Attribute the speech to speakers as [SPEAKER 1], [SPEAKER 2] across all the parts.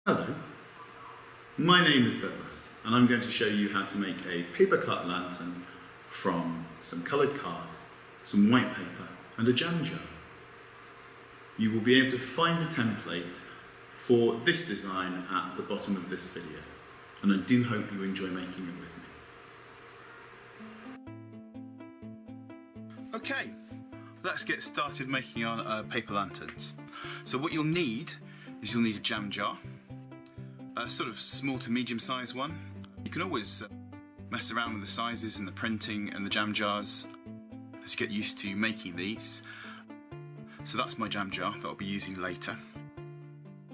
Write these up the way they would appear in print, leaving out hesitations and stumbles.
[SPEAKER 1] Hello, my name is Douglas and I'm going to show you how to make a paper cut lantern from some coloured card, some white paper and a jam jar. You will be able to find the template for this design at the bottom of this video, and I do hope you enjoy making it with me. Okay, let's get started making our paper lanterns. So what you'll need is you'll need a jam jar, a sort of small to medium sized one. You can always mess around with the sizes and the printing and the jam jars as you get used to making these. So that's my jam jar that I'll be using later.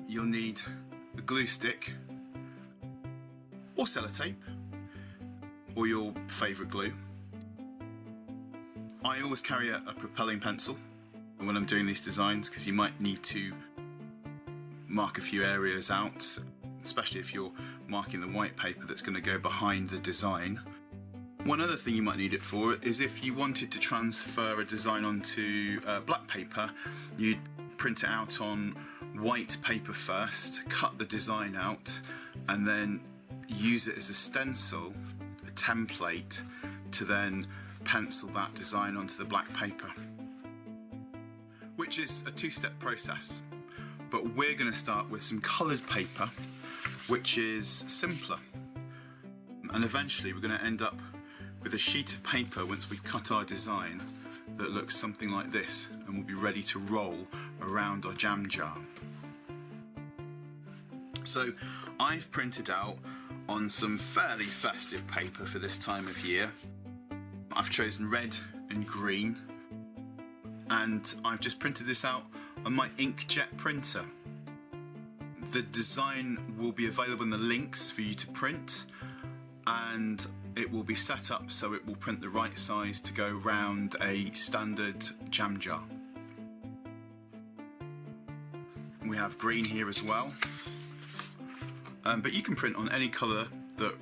[SPEAKER 1] You'll need a glue stick or sellotape or your favourite glue. I always carry a propelling pencil when I'm doing these designs because you might need to mark a few areas out, especially if you're marking the white paper that's going to go behind the design. One other thing you might need it for is if you wanted to transfer a design onto black paper, you'd print it out on white paper first, cut the design out, and then use it as a stencil, a template, to then pencil that design onto the black paper, which is a two-step process. But we're going to start with some coloured paper, which is simpler, and eventually we're going to end up with a sheet of paper once we've cut our design that looks something like this, and we'll be ready to roll around our jam jar. So I've printed out on some fairly festive paper for this time of year. I've chosen red and green, and I've just printed this out on my inkjet printer. The design will be available in the links for you to print, and it will be set up so it will print the right size to go round a standard jam jar. We have green here as well, but you can print on any colour that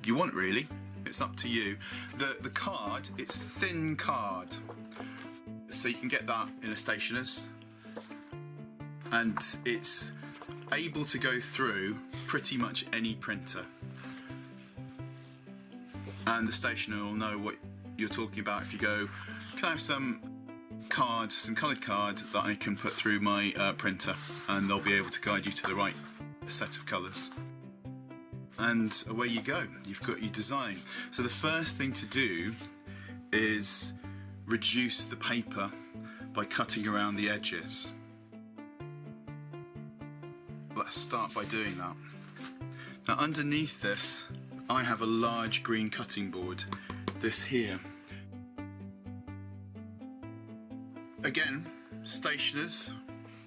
[SPEAKER 1] you want really, it's up to you. The card, it's thin card, so you can get that in a stationer's, and it's able to go through pretty much any printer, and the stationer will know what you're talking about if you go, can I have some card, some coloured card that I can put through my printer, and they'll be able to guide you to the right set of colours. And away you go, you've got your design. So the first thing to do is reduce the paper by cutting around the edges. Let's start by doing that. Now underneath this I have a large green cutting board, this here. Again, stationers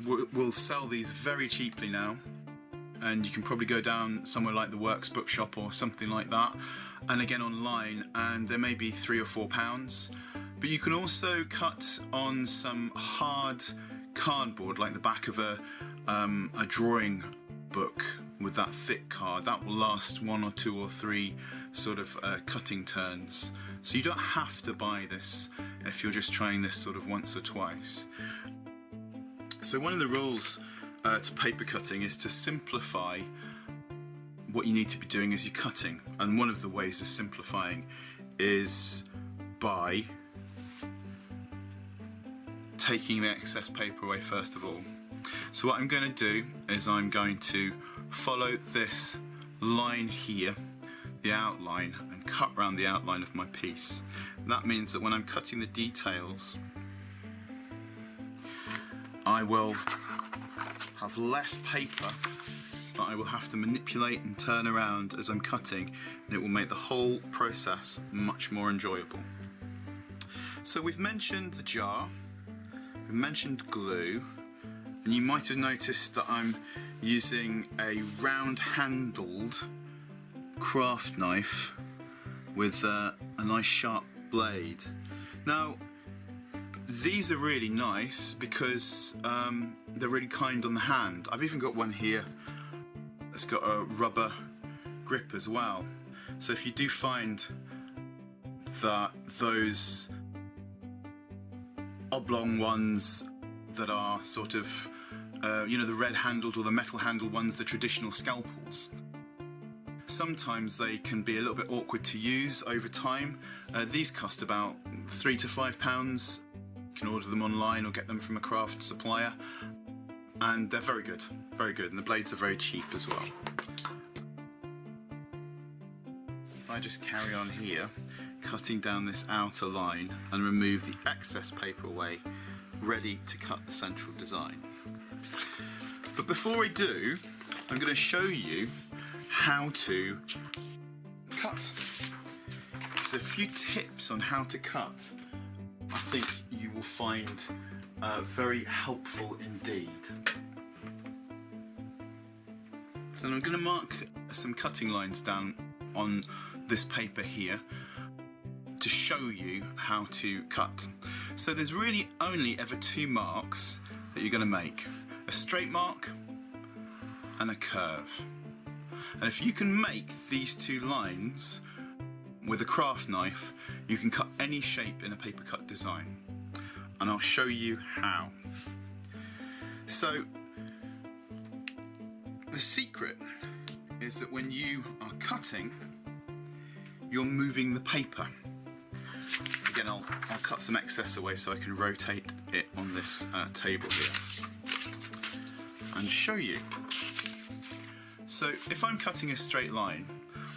[SPEAKER 1] will sell these very cheaply now, and you can probably go down somewhere like the Works bookshop or something like that, and again online, and they may be £3 or £4. But you can also cut on some hard cardboard like the back of a drawing book with that thick card. That will last 1 or 2 or 3 sort of cutting turns, so you don't have to buy this if you're just trying this sort of once or twice. So one of the rules to paper cutting is to simplify what you need to be doing as you're cutting, and one of the ways of simplifying is by taking the excess paper away first of all. So what I'm going to do is I'm going to follow this line here, the outline, and cut around the outline of my piece. That means that when I'm cutting the details, I will have less paper that I will have to manipulate and turn around as I'm cutting, and it will make the whole process much more enjoyable. So we've mentioned the jar, we've mentioned glue, and you might have noticed that I'm using a round-handled craft knife with a nice sharp blade. Now these are really nice because they're really kind on the hand. I've even got one here that's got a rubber grip as well, so if you do find that those oblong ones that are sort of you know, the red handled or the metal handled ones, the traditional scalpels. Sometimes they can be a little bit awkward to use over time. These cost about £3 to £5. You can order them online or get them from a craft supplier, and they're very good, and the blades are very cheap as well. I just carry on here, cutting down this outer line and remove the excess paper away, ready to cut the central design. But before I do, I'm going to show you how to cut. There's a few tips on how to cut I think you will find very helpful indeed. So I'm going to mark some cutting lines down on this paper here to show you how to cut. So there's really only ever two marks that you're going to make: a straight mark and a curve. And if you can make these two lines with a craft knife, you can cut any shape in a paper cut design, and I'll show you how. So the secret is that when you are cutting, you're moving the paper. Again, I'll cut some excess away so I can rotate it on this table here and show you. So if I'm cutting a straight line,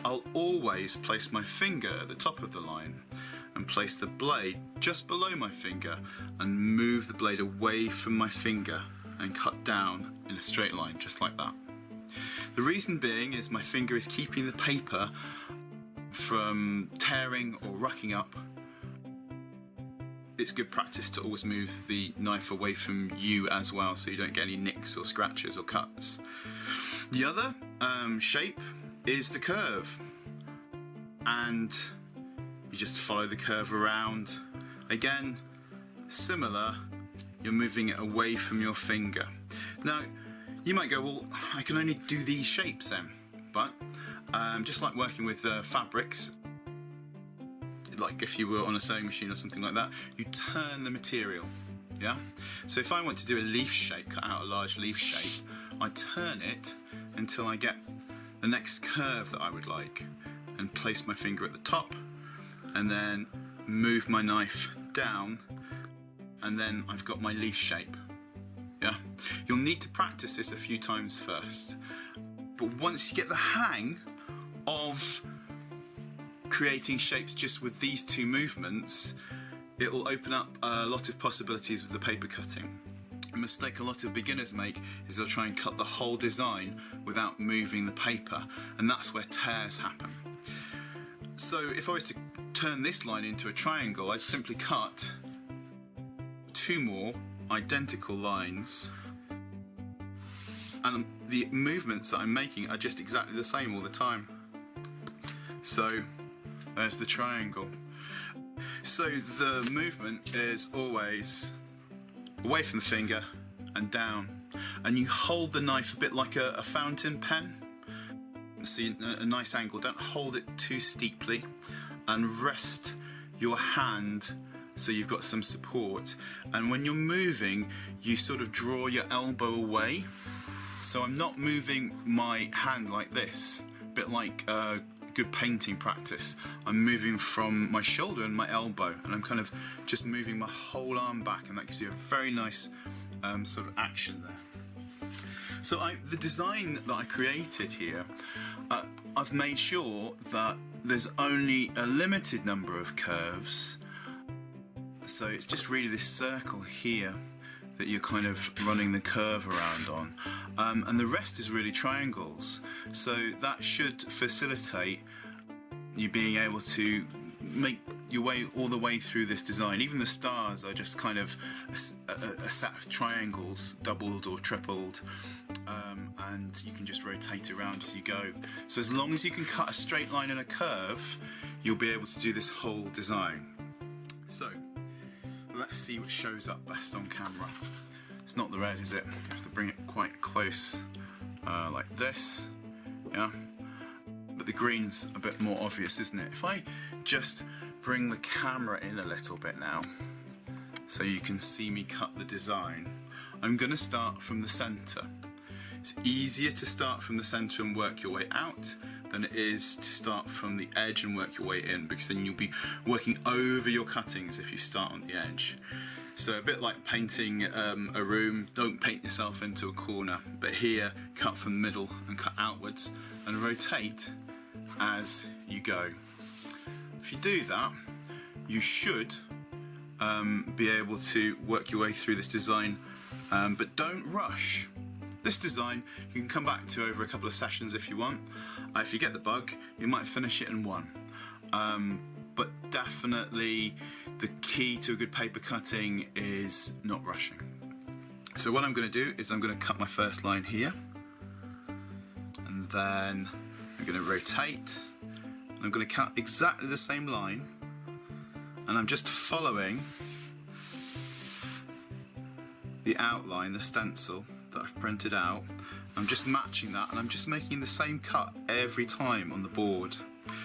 [SPEAKER 1] I'll always place my finger at the top of the line and place the blade just below my finger and move the blade away from my finger and cut down in a straight line, just like that. The reason being is my finger is keeping the paper from tearing or rucking up. It's good practice to always move the knife away from you as well, so you don't get any nicks or scratches or cuts. The other shape is the curve, and you just follow the curve around. Again, similar, you're moving it away from your finger. Now, you might go, well, I can only do these shapes then, but just like working with fabrics, like if you were on a sewing machine or something like that, you turn the material, yeah? So if I want to do a leaf shape, cut out a large leaf shape, I turn it until I get the next curve that I would like, and place my finger at the top, and then move my knife down, and then I've got my leaf shape, yeah? You'll need to practice this a few times first, but once you get the hang of creating shapes just with these two movements, it will open up a lot of possibilities with the paper cutting. A mistake a lot of beginners make is they'll try and cut the whole design without moving the paper, and that's where tears happen. So if I was to turn this line into a triangle, I'd simply cut two more identical lines, and the movements that I'm making are just exactly the same all the time. So there's the triangle. So the movement is always away from the finger and down, and you hold the knife a bit like a fountain pen. See, a nice angle. Don't hold it too steeply, and rest your hand so you've got some support. And when you're moving, you sort of draw your elbow away. So I'm not moving my hand like this, a bit like good painting practice. I'm moving from my shoulder and my elbow, and I'm kind of just moving my whole arm back, and that gives you a very nice sort of action there. So the design that I created here, I've made sure that there's only a limited number of curves. So it's just really this circle here that you're kind of running the curve around on, and the rest is really triangles. So that should facilitate you being able to make your way all the way through this design. Even the stars are just kind of a set of triangles, doubled or tripled, and you can just rotate around as you go. So as long as you can cut a straight line and a curve, you'll be able to do this whole design. So let's see what shows up best on camera. It's not the red, is it? You have to bring it quite close, like this, yeah? But the green's a bit more obvious, isn't it? If I just bring the camera in a little bit now, so you can see me cut the design. I'm going to start from the center. It's easier to start from the center and work your way out than it is to start from the edge and work your way in, because then you'll be working over your cuttings if you start on the edge. So a bit like painting a room, don't paint yourself into a corner, but here cut from the middle and cut outwards and rotate as you go. If you do that, you should be able to work your way through this design, but don't rush. This design you can come back to over a couple of sessions if you want. If you get the bug, you might finish it in one. But definitely the key to a good paper cutting is not rushing. So what I'm going to do is I'm going to cut my first line here, and then I'm going to rotate, and I'm going to cut exactly the same line, and I'm just following the outline, the stencil that I've printed out. I'm just matching that, and I'm just making the same cut every time on the board.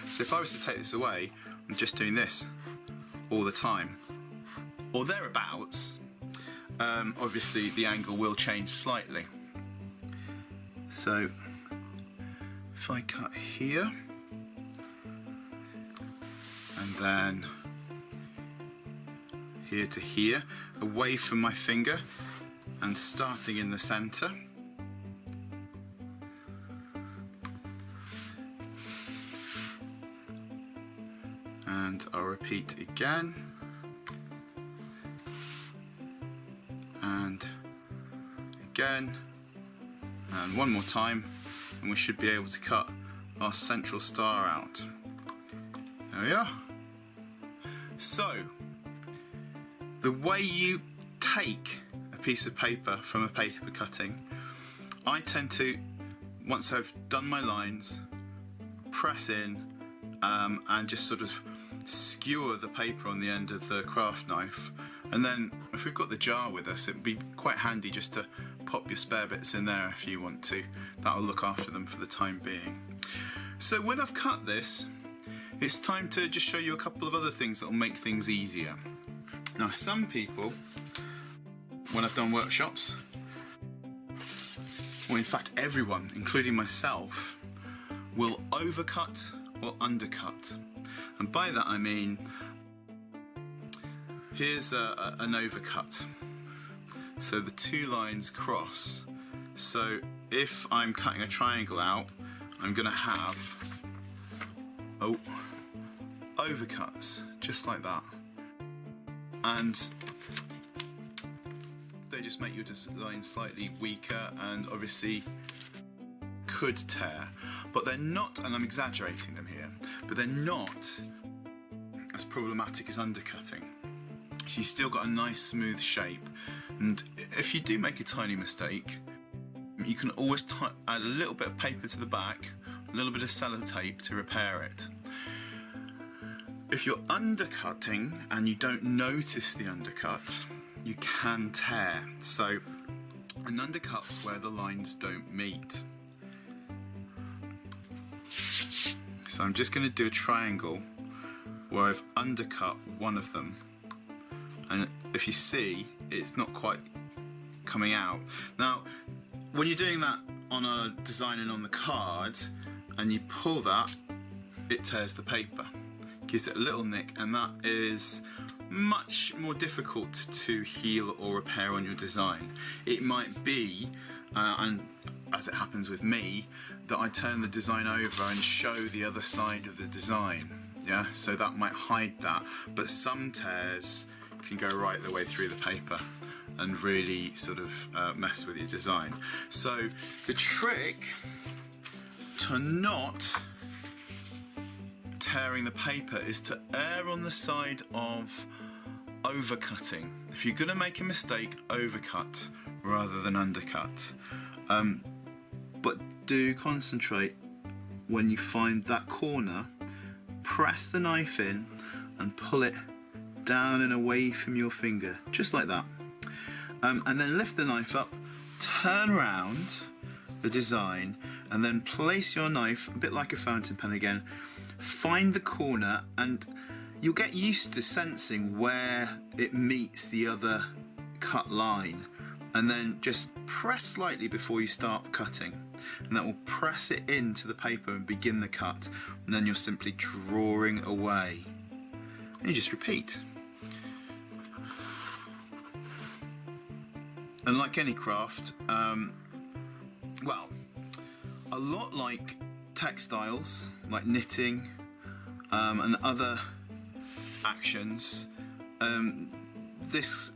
[SPEAKER 1] So if I was to take this away, I'm just doing this all the time, or thereabouts. Obviously the angle will change slightly. So if I cut here, and then here to here, away from my finger, and starting in the center. And I'll repeat again, and again, and one more time, and we should be able to cut our central star out. There we are. So the way you take a piece of paper from a paper cutting, I tend to, once I've done my lines, press in and just sort of skewer the paper on the end of the craft knife, and then if we've got the jar with us, it would be quite handy just to pop your spare bits in there if you want to. That'll look after them for the time being. So when I've cut this, it's time to just show you a couple of other things that will make things easier. Now some people, when I've done workshops, or in fact everyone, including myself, will overcut or undercut. And by that I mean, here's an overcut. So the two lines cross. So if I'm cutting a triangle out, I'm going to have overcuts, just like that. And they just make your design slightly weaker and obviously could tear, but they're not, and I'm exaggerating them here, but they're not as problematic as undercutting. So you've still got a nice smooth shape, and if you do make a tiny mistake, you can always add a little bit of paper to the back, a little bit of sellotape to repair it. If you're undercutting and you don't notice the undercut, you can tear. So an undercut's where the lines don't meet. So I'm just going to do a triangle where I've undercut one of them, and if you see, it's not quite coming out. Now when you're doing that on a design and on the card and you pull that, it tears the paper, gives it a little nick, and that is much more difficult to heal or repair on your design. It might be, and as it happens with me, that I turn the design over and show the other side of the design, yeah, so that might hide that, but some tears can go right the way through the paper and really sort of mess with your design. So the trick to not tearing the paper is to err on the side of overcutting. If you're going to make a mistake, overcut rather than undercut. But do concentrate when you find that corner, press the knife in and pull it down and away from your finger, just like that. And then lift the knife up, turn around the design, and then place your knife, a bit like a fountain pen again, find the corner, and you'll get used to sensing where it meets the other cut line, and then just press slightly before you start cutting, and that will press it into the paper and begin the cut, and then you're simply drawing away, and you just repeat. And like any craft, well, a lot like textiles, like knitting and other actions, this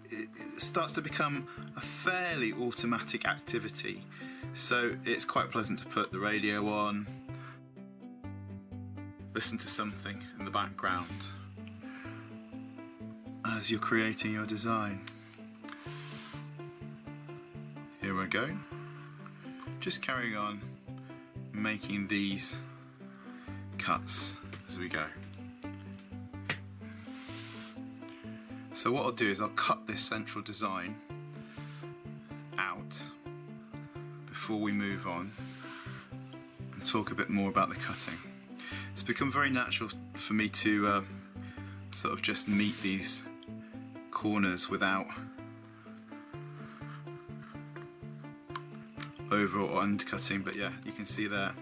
[SPEAKER 1] starts to become a fairly automatic activity. So it's quite pleasant to put the radio on, listen to something in the background as you're creating your design. Here we go. Just carrying on making these cuts as we go. So what I'll do is I'll cut this central design out before we move on and talk a bit more about the cutting. It's become very natural for me to sort of just meet these corners without over or undercutting, but yeah, you can see there.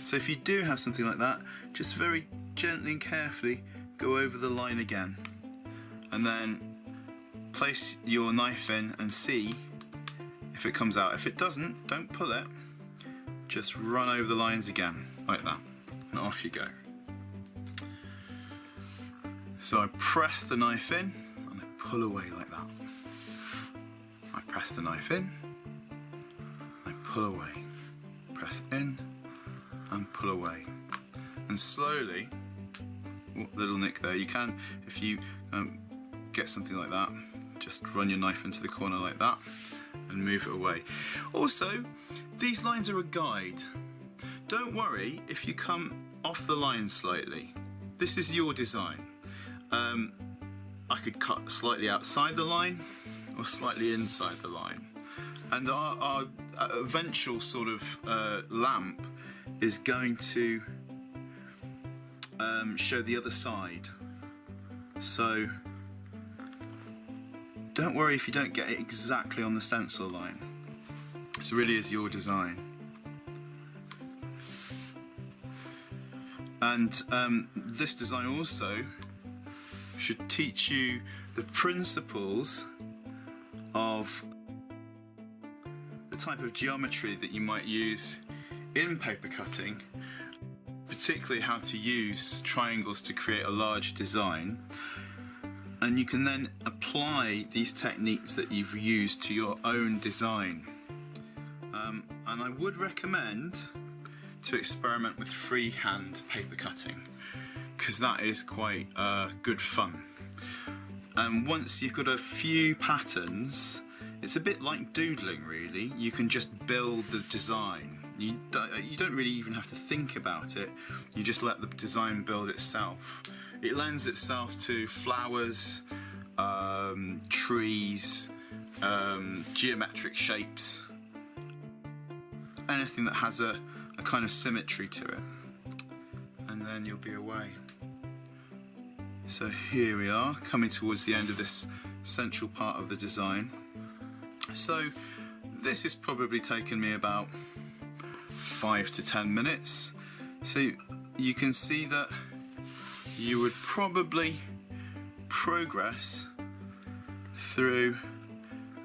[SPEAKER 1] So if you do have something like that, just very gently and carefully go over the line again, and then place your knife in and see if it comes out. If it doesn't, don't pull it, just run over the lines again like that, and off you go. So I press the knife in and I pull away like that. I press the knife in, I pull away, press in and pull away, and slowly, little nick there, you can, if you get something like that, just run your knife into the corner like that and move it away. Also, these lines are a guide. Don't worry if you come off the line slightly. This is your design. I could cut slightly outside the line or slightly inside the line. And our eventual sort of lamp is going to show the other side. So don't worry if you don't get it exactly on the stencil line. This really is your design. And this design also should teach you the principles of the type of geometry that you might use in paper cutting, particularly how to use triangles to create a large design. And you can then apply these techniques that you've used to your own design. And I would recommend to experiment with freehand paper cutting, because that is quite good fun. And once you've got a few patterns, it's a bit like doodling really. You can just build the design. You don't really even have to think about it. You just let the design build itself. It lends itself to flowers, trees, geometric shapes, anything that has a kind of symmetry to it. And then you'll be away. So here we are, coming towards the end of this central part of the design. So this has probably taken me about 5 to 10 minutes. So you can see that you would probably progress through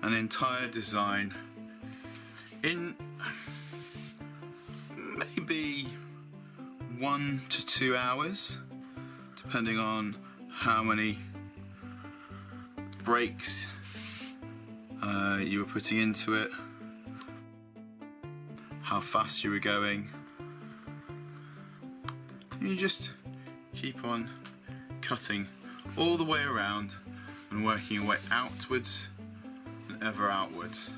[SPEAKER 1] an entire design in maybe 1 to 2 hours, depending on how many breaks you were putting into it, how fast you were going. You just keep on cutting all the way around and working your way outwards and ever outwards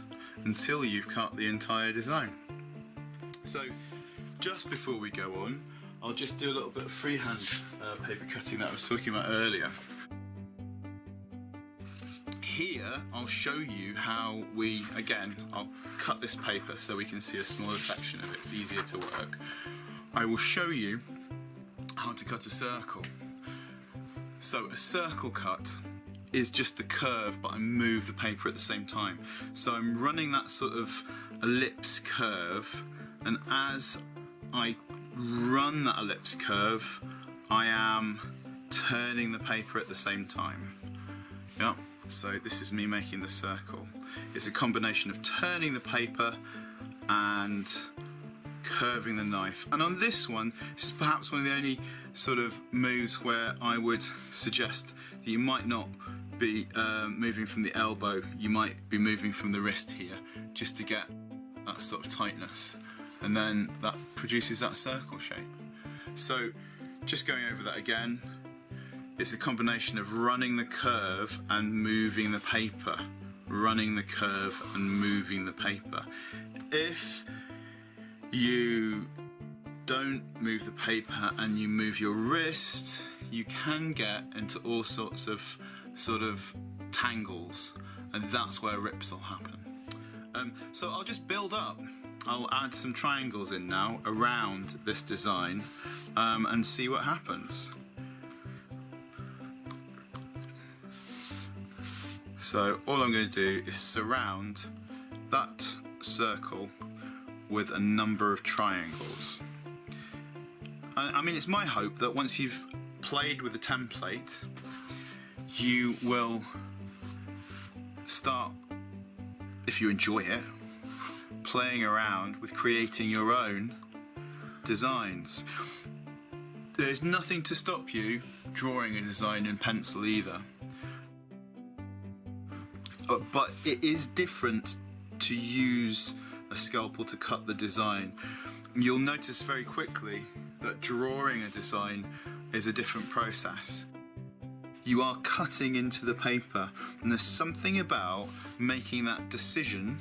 [SPEAKER 1] until you've cut the entire design. So just before we go on, I'll just do a little bit of freehand paper cutting that I was talking about earlier. Here I'll show you how I'll cut this paper so we can see a smaller section of it, it's easier to work. I will show you how to cut a circle. So a circle cut is just the curve, but I move the paper at the same time. So I'm running that sort of ellipse curve, and as I run that ellipse curve, I am turning the paper at the same time. Yeah, so this is me making the circle. It's a combination of turning the paper and curving the knife. And on this one, this is perhaps one of the only sort of moves where I would suggest that you might not be moving from the elbow, you might be moving from the wrist here, just to get that sort of tightness, and then that produces that circle shape. So just going over that again, it's a combination of running the curve and moving the paper, running the curve and moving the paper. If you don't move the paper and you move your wrist, you can get into all sorts of sort of tangles, and that's where rips will happen. So I'll just build up. I'll add some triangles in now around this design and see what happens. So all I'm going to do is surround that circle with a number of triangles. I mean, it's my hope that once you've played with the template, you will start, if you enjoy it, playing around with creating your own designs. There's nothing to stop you drawing a design in pencil either. But it is different to use a scalpel to cut the design. You'll notice very quickly that drawing a design is a different process. You are cutting into the paper, and there's something about making that decision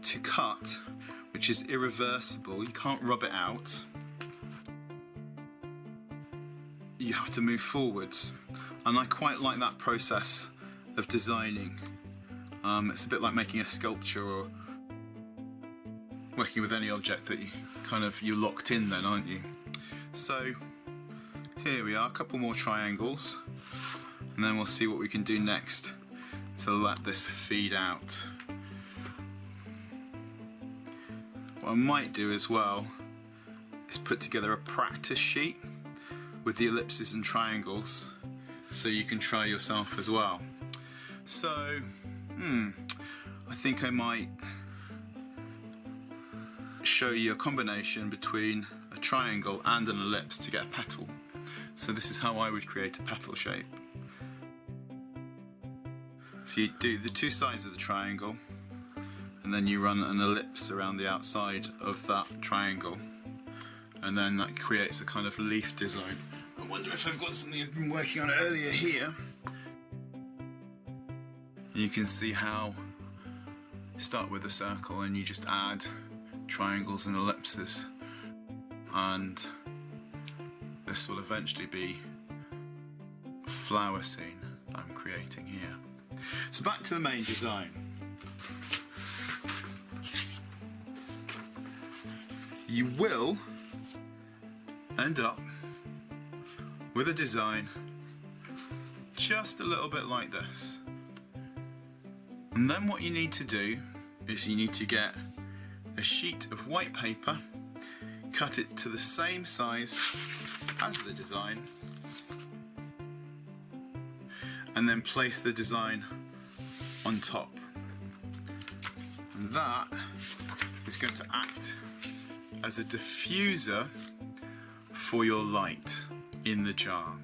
[SPEAKER 1] to cut which is irreversible. You can't rub it out. You have to move forwards, and I quite like that process of designing. It's a bit like making a sculpture or working with any object that you're locked in then, aren't you? So here we are, a couple more triangles, and then we'll see what we can do next to let this feed out. What I might do as well is put together a practice sheet with the ellipses and triangles so you can try yourself as well. So I think I might show you a combination between a triangle and an ellipse to get a petal. So this is how I would create a petal shape. So you do the two sides of the triangle, and then you run an ellipse around the outside of that triangle, and then that creates a kind of leaf design. I wonder if I've got something I've been working on earlier here. You can see how you start with a circle and you just add triangles and ellipses, and this will eventually be a flower scene that I'm creating here. So back to the main design. You will end up with a design just a little bit like this. And then what you need to do is you need to get a sheet of white paper, cut it to the same size as the design, and then place the design on top. And that is going to act as a diffuser for your light in the jar.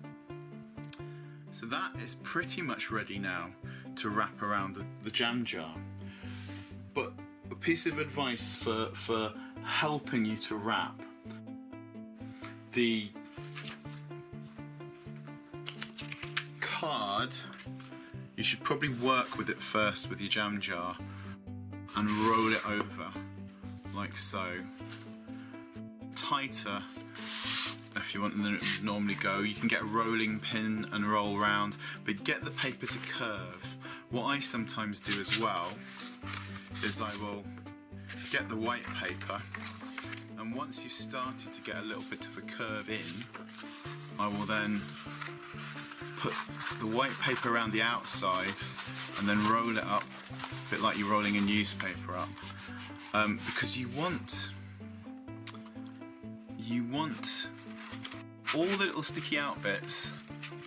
[SPEAKER 1] So that is pretty much ready now to wrap around the jam jar. But a piece of advice for helping you to wrap: the card, you should probably work with it first with your jam jar and roll it over like so. Tighter if you want than it would normally go. You can get a rolling pin and roll around, but get the paper to curve. What I sometimes do as well is I will get the white paper, and once you've started to get a little bit of a curve in, I will then put the white paper around the outside and then roll it up, a bit like you're rolling a newspaper up, because you want all the little sticky out bits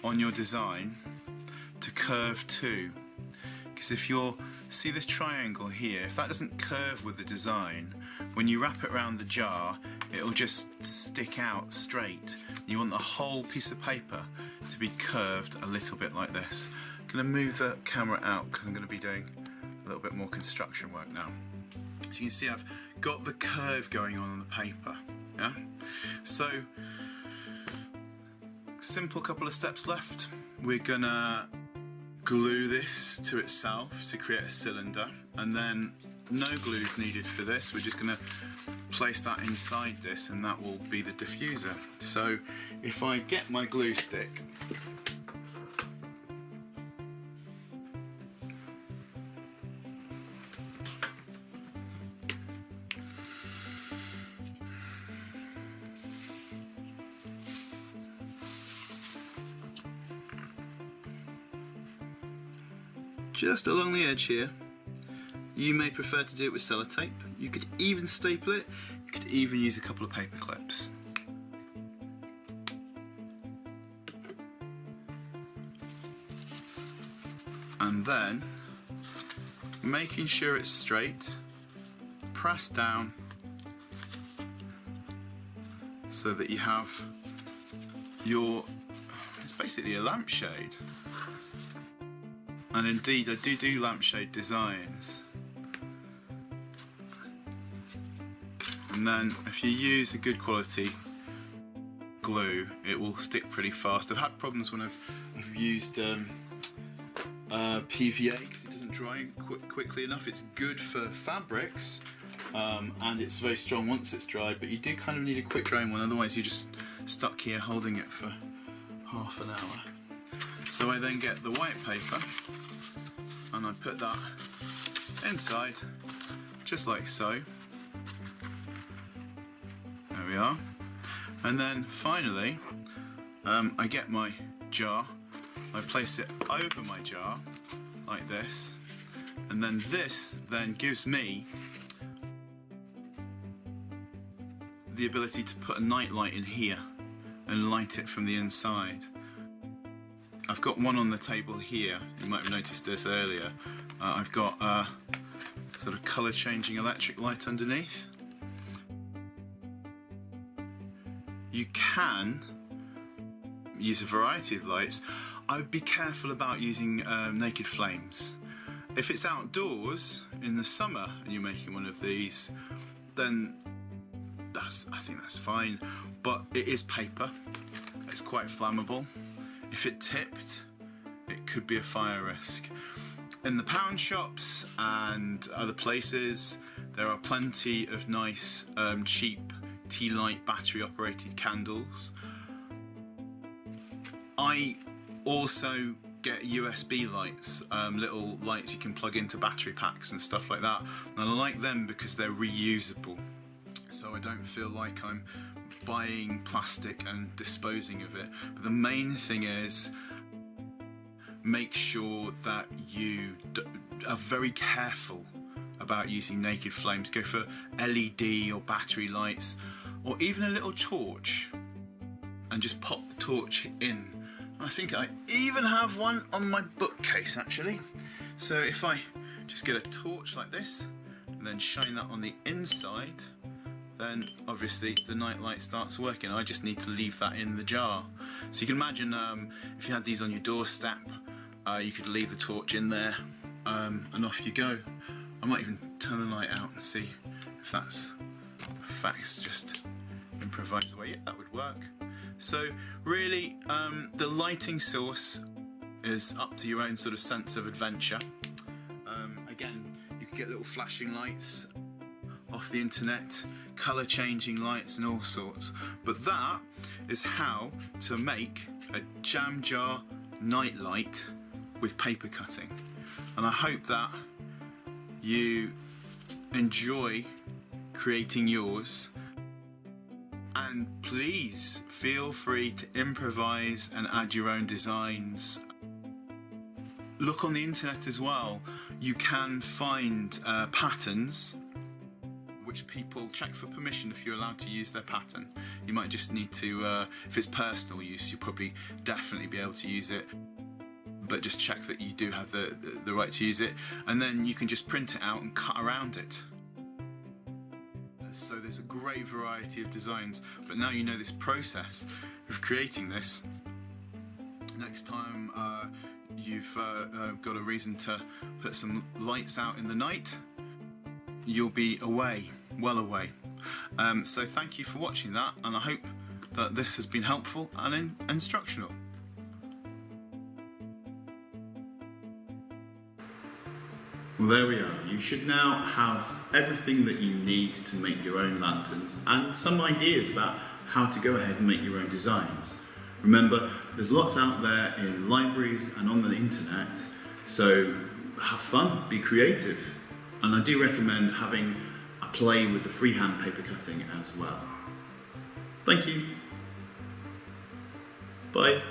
[SPEAKER 1] on your design to curve too. Because if you're, see this triangle here, if that doesn't curve with the design, when you wrap it around the jar, it'll just stick out straight. You want the whole piece of paper to be curved a little bit like this. I'm going to move the camera out because I'm going to be doing a little bit more construction work now. So you can see I've got the curve going on the paper. Yeah. So simple couple of steps left. We're gonna glue this to itself to create a cylinder, and then no glue is needed for this. We're just gonna place that inside this and that will be the diffuser. So if I get my glue stick, just along the edge here. You may prefer to do it with sellotape. You could even staple it. You could even use a couple of paper clips. And then, making sure it's straight, press down so that you have your, it's basically a lampshade. And indeed, I do lampshade designs. And then if you use a good quality glue, it will stick pretty fast. I've had problems when I've used PVA because it doesn't dry quickly enough. It's good for fabrics, and it's very strong once it's dried, but you do kind of need a quick drying one, otherwise you're just stuck here holding it for half an hour. So I then get the white paper and I put that inside, just like so. There we are. And then finally, I get my jar, I place it over my jar, like this, and then this then gives me the ability to put a night light in here and light it from the inside. I've got one on the table here, you might have noticed this earlier. I've got a sort of colour changing electric light underneath. You can use a variety of lights. I would be careful about using naked flames. If it's outdoors in the summer and you're making one of these, then I think that's fine. But it is paper, it's quite flammable. If it tipped, it could be a fire risk. In the pound shops and other places, there are plenty of nice cheap tea light battery operated candles. I also get USB lights, little lights you can plug into battery packs and stuff like that, and I like them because they're reusable, so I don't feel like I'm buying plastic and disposing of it. But the main thing is, make sure that you are very careful about using naked flames. Go for LED or battery lights, or even a little torch, and just pop the torch in. I think I even have one on my bookcase actually. So if I just get a torch like this and then shine that on the inside, then obviously the night light starts working. I just need to leave that in the jar. So you can imagine if you had these on your doorstep, you could leave the torch in there and off you go. I might even turn the light out and see if that's just improvise away. Yeah, that would work. So really, the lighting source is up to your own sort of sense of adventure. Again, you can get little flashing lights off the internet, colour changing lights and all sorts, but that is how to make a jam jar night light with paper cutting. And I hope that you enjoy creating yours And please feel free to improvise and add your own designs. Look on the internet as well. You can find patterns which people check for permission if you're allowed to use their pattern. You might just need to, if it's personal use, you'll probably definitely be able to use it, but just check that you do have the right to use it, and then you can just print it out and cut around it. So there's a great variety of designs, but now you know this process of creating this. Next time you've got a reason to put some lights out in the night, you'll be away, well away. So thank you for watching that, and I hope that this has been helpful and instructional. Well, there we are. You should now have everything that you need to make your own lanterns and some ideas about how to go ahead and make your own designs. Remember, there's lots out there in libraries and on the internet, so have fun, be creative. And I do recommend having a play with the freehand paper cutting as well. Thank you. Bye.